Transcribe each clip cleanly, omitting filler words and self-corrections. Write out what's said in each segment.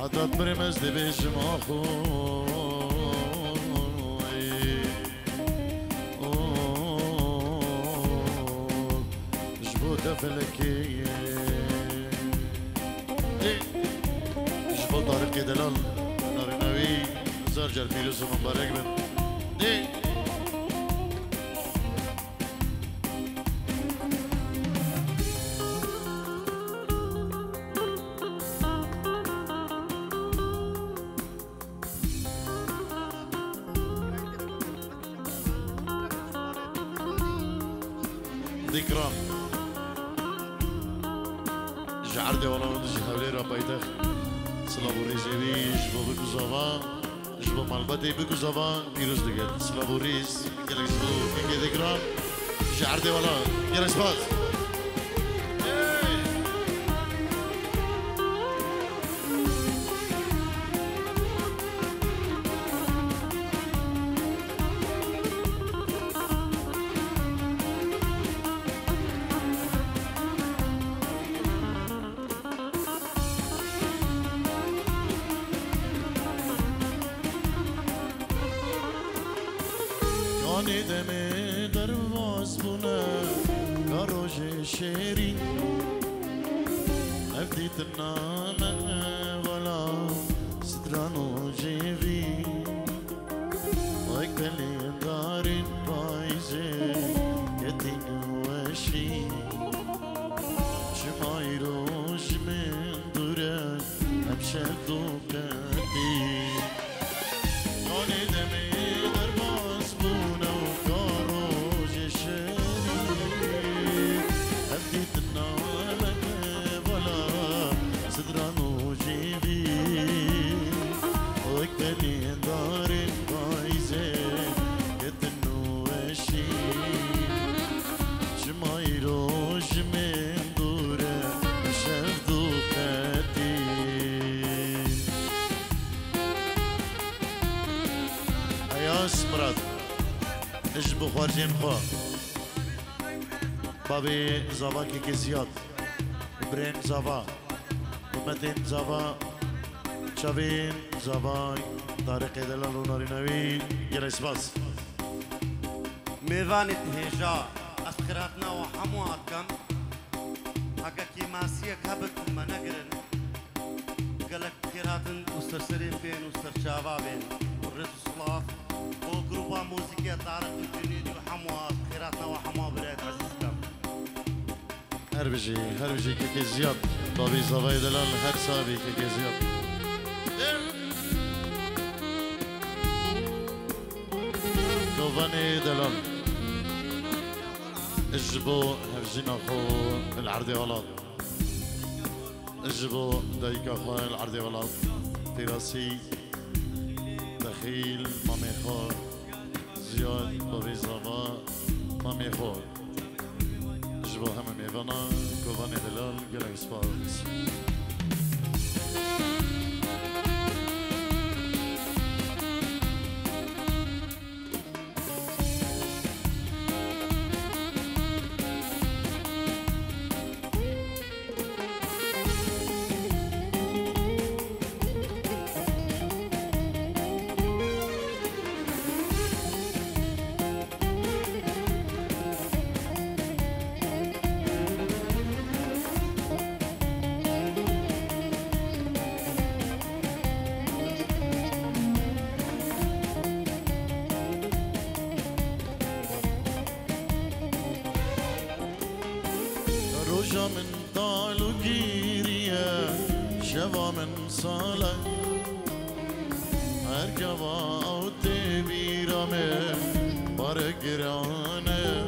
حتى برمز دي بجمع خوي جبوت فلكي جبوت طارق دلال نار نوي زرجر فيروز مبارك بن ذكرى جعردي والله ونجي حولي ربايتخ سلابو ريزيوي جبو بكو زافان جبو مالباتي بكو زافان بيروز دقل سلابو ريز قلق جبو كي ذكرى جعردي والله يلا سباز کانی دمی درواز بونه کاروج شیرین افدیت نامه ولا سترانو جیوی وای کلی دارین پایزه یتین وشی شمای روش من دوره همشه دوکتی کانی دمی مراد اجبو خارجين خوا بابي زابا كي زياد برين زابا ومتين زابا شابين زابا طارق دلال وناري نوي يلا سباس ميوانت هجا اسكراتنا وحموات كان حقا كي ماسيك هبك ما نقرن قالك كراتن وسرسرين بين وسرشابا بين ورد الصلاف وجروبا موسيقية طارق الجنيدي وحموات خيراتنا وحموا بريد عزيز كان هربجي كي زياد بابي زابا دلال هر سابي كي زياد كوفاني دلال اجبو هرجينا خو العردي غلط اجبو دايكا خو العردي غلط تيراسي دخيل مامي خو زياد بابي زابا مامي خو اجبو هم ميفانا كوفاني دلال قلق سبارت روجا من طالو جيريا شوا من صالة هركبا او تبيرا من برقرانة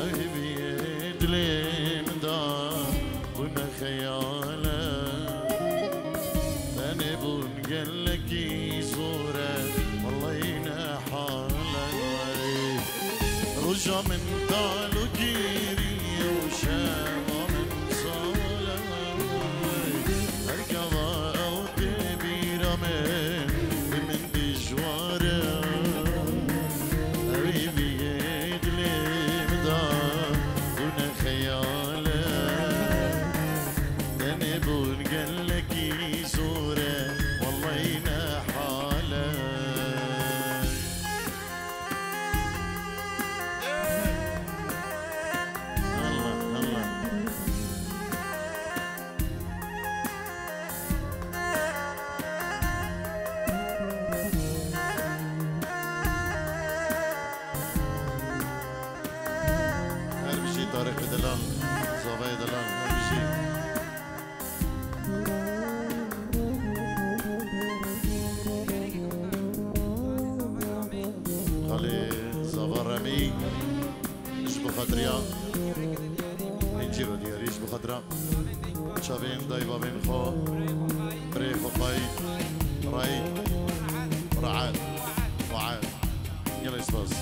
اهبي ادلين دا وما خيالة تنبون قلكي زورة والله ينحالة روجا من طالو جيريا وشوا من صالة هركبا او تبيرا من بجوارة حبيبي يدلم دا دون خيالة تنبون قلكي طارق دلال زاوية دلال همشي خالي زاوا رمي ايش بخاطريا انجي بديار ايش بخاطرا شابين دايبا بين خو بريخ وخاي راي رعاد وعاد يلا يسباز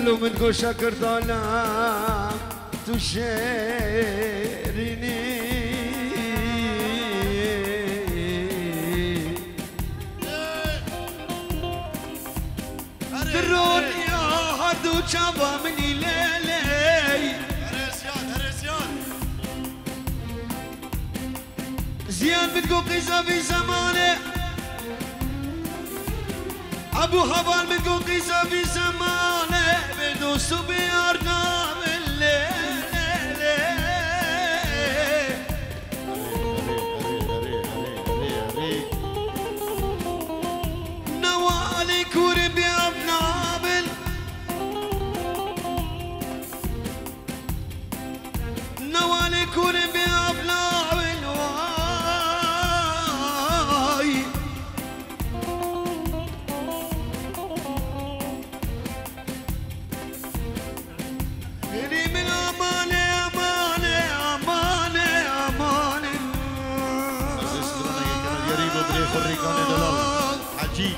قالوا من قوشة كردانا تشيرني درون يا هردو شابا مني ليلي هرسيان زيان بتقو قيسة في زمانه ابو هبال بتقو قيسة في زمانه بدوسو بأرقام الليل نوالي كوري بأبنابل نوالي كوري بأبنابل واي الريكان دلال عجيب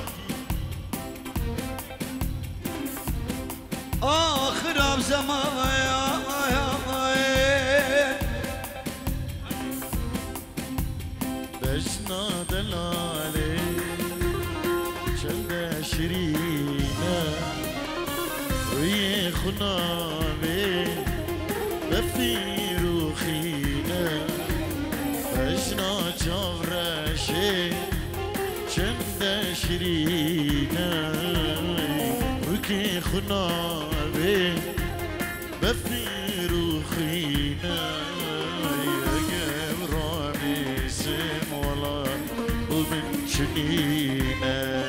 آخر زمان بجنا دلالي شلنا شرينا ويا خنامي بفي روخينا بجنا جافراشي شلنا شرينا وكي خنامي بفي روخينا شنينا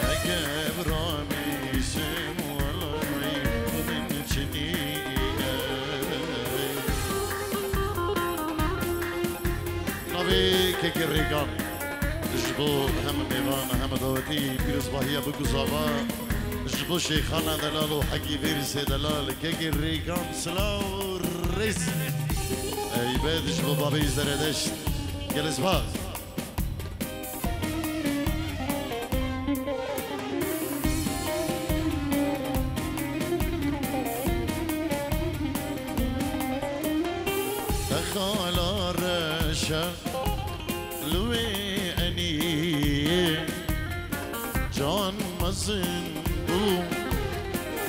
أجاب رامي سم والله من شنينا نبي كيك الريقان جبو هم ميوان هم دوتي بيرز باهية بقزابا جبو شيخانا دلالو حقي فيرسي دلال كيك الريقان سلاو ريس أي بيد جبو بابي زردشت جلس باز رشا لويني جان مزنبو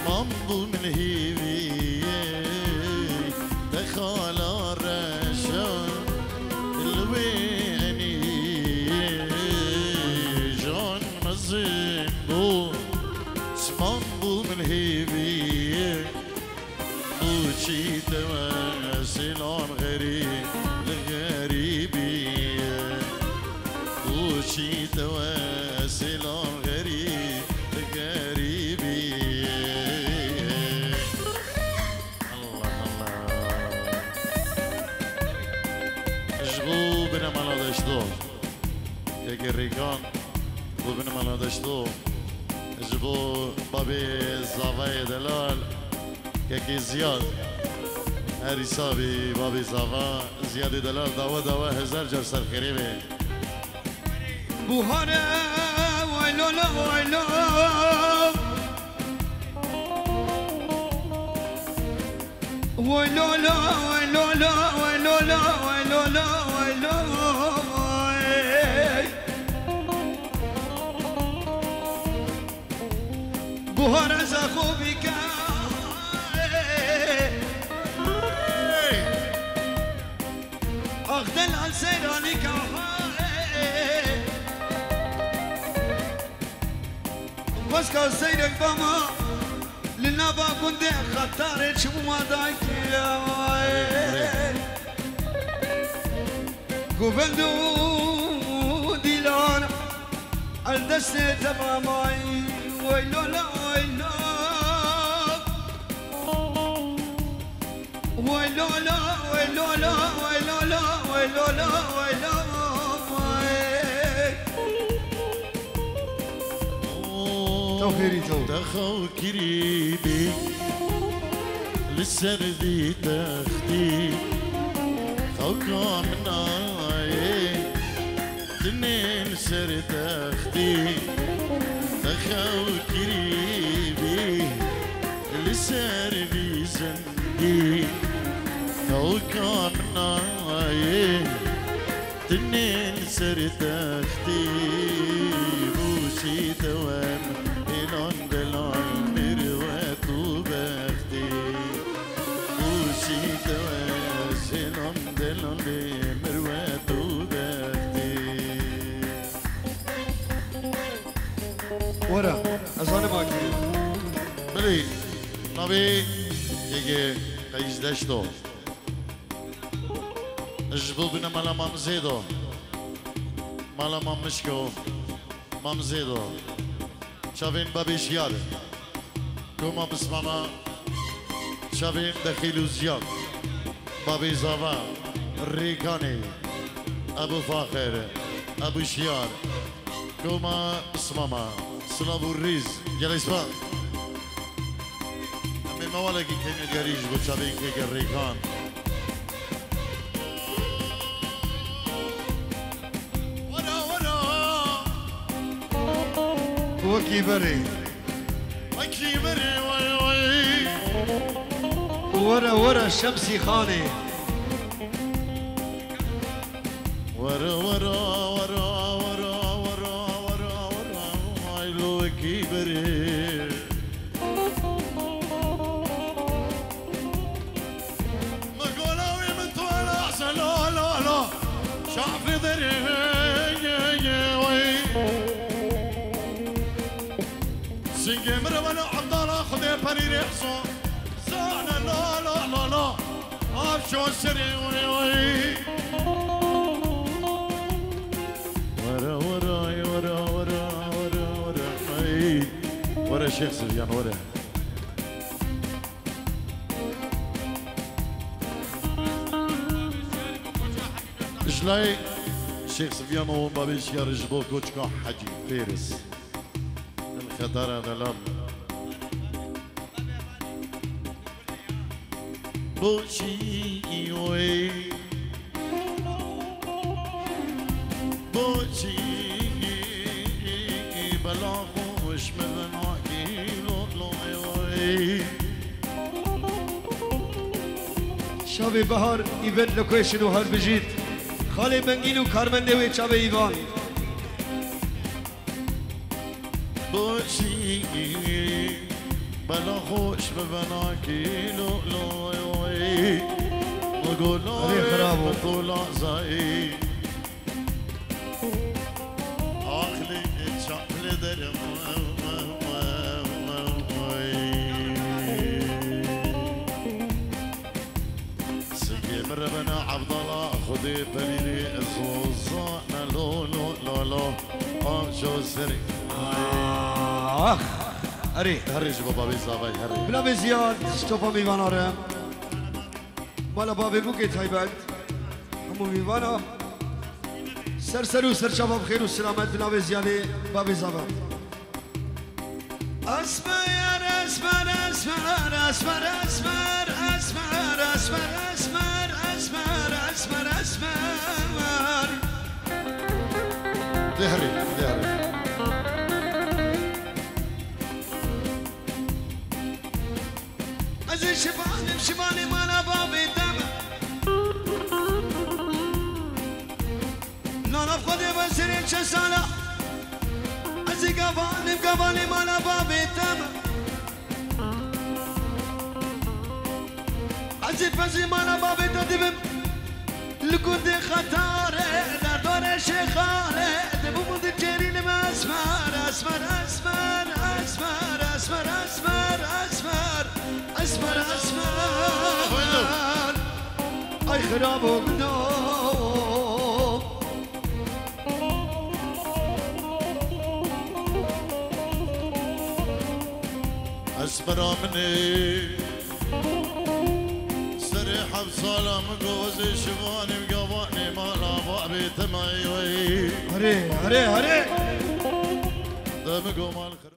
مامبو من هيبي دخل رشا لويني جان مزنبو مامبو من هيبي وشي تواسل عن غريب لغريبي وشي تواسل عن غريب لغريبي الله الله اشغو بنا مالا دشتو يك الريكان بو بنا مالا دشتو اشغو بابي زاوية دلال يكي زياد هاري صابي بابي زافا زياد دلال دوا هزار جر سر خريبه بوهارا ويلولا ويلو ويلولا ويلولا ويلولا ويلولا ويلو بوهارا زخوبك أخدل عن سيراني كهاي بس كان سيرك بما للنبا كنت خطارت شو ما دايك قبندو ديلان الدست تمامي ويلولا ويلو ويلولا ويلولا ويلولا ويلولا ويلولا توخيري تو تخو كريبي للسردي تختي خوكا مناي تنين سر تختي تخو كريبي للسردي زندي خوكا مناي تنين سر تختي بوشي توام إلان دلان مروات وبختي بوشي توام إلان دلان مروات وبختي ورا أزاني باكي بلي نبي يجي قيس دشتو اجبو بنا مالا مامزيدو مالا مامشكو مامزيدو شافين بابيش يار كوما بسماما شافين دخيلو زياد بابي زافا ريكاني ابو فاخر ابو شيار كوما بسماما سلابو الريز يلا اسبان امي موالاكي كيمي دياريج بو شافين كيك الريكان وكيبري وكيبري وي وي ورا الشمسي خاني ورا ورا ورا ورا ورا ورا ورا لو وكيبري ما قولوا من طول احسن لا لا لا شعفي ضري سنجمر ولا عبد الله خذي بريري حصان زعنا لا لا لا لا عارف شو سري وي وي ورا ورا ورا ورا ورا ورا اي ورا شيخ سفيان ورا جلاي شيخ سفيان وبابيش يرجبو كوتشكا حجي فارس الخطر هذا الأمر بوشي وي بوشي بلاغو وش مذنعكي لو وي شابي بهار ايفنت لوكيشن وهر بجيت خاله بنگین و کارمنده و چاوه ایوان باشی بلا خوش ببناکی لولوی مگولوی مطولا زایی آخلی چاپل درم ربنا عبد الله خذي بليلي الزوزانة لولو لولو شو سري آخ اری هرج بابا بيزابي هرج بلا بزیاد ستوپا میواناره مالا بابی بو که تایبند همو میوانا سر و سر شباب خیر و سلامت بلا بزیاده بابی زبان اسمر اسمر اسمر اسمر اسمر اسمر اسمر اسمر اسمر اسمر اسمر دهري از شبانم مالا بابی دم نانف خود بسرین چه سالا از گوانم مالا بابی دم از فزی مالا بابی دم لکود خطاره در دور شخاره دبومد جرین اسمر اسمر اسمر اسمر اسمر اسمر اسمر اسمر اسمر ای خراب و گناه اسمر مني سريحة بصالة مقوزي شباني مقواني مالا بابي تمايوي هري دمقو مال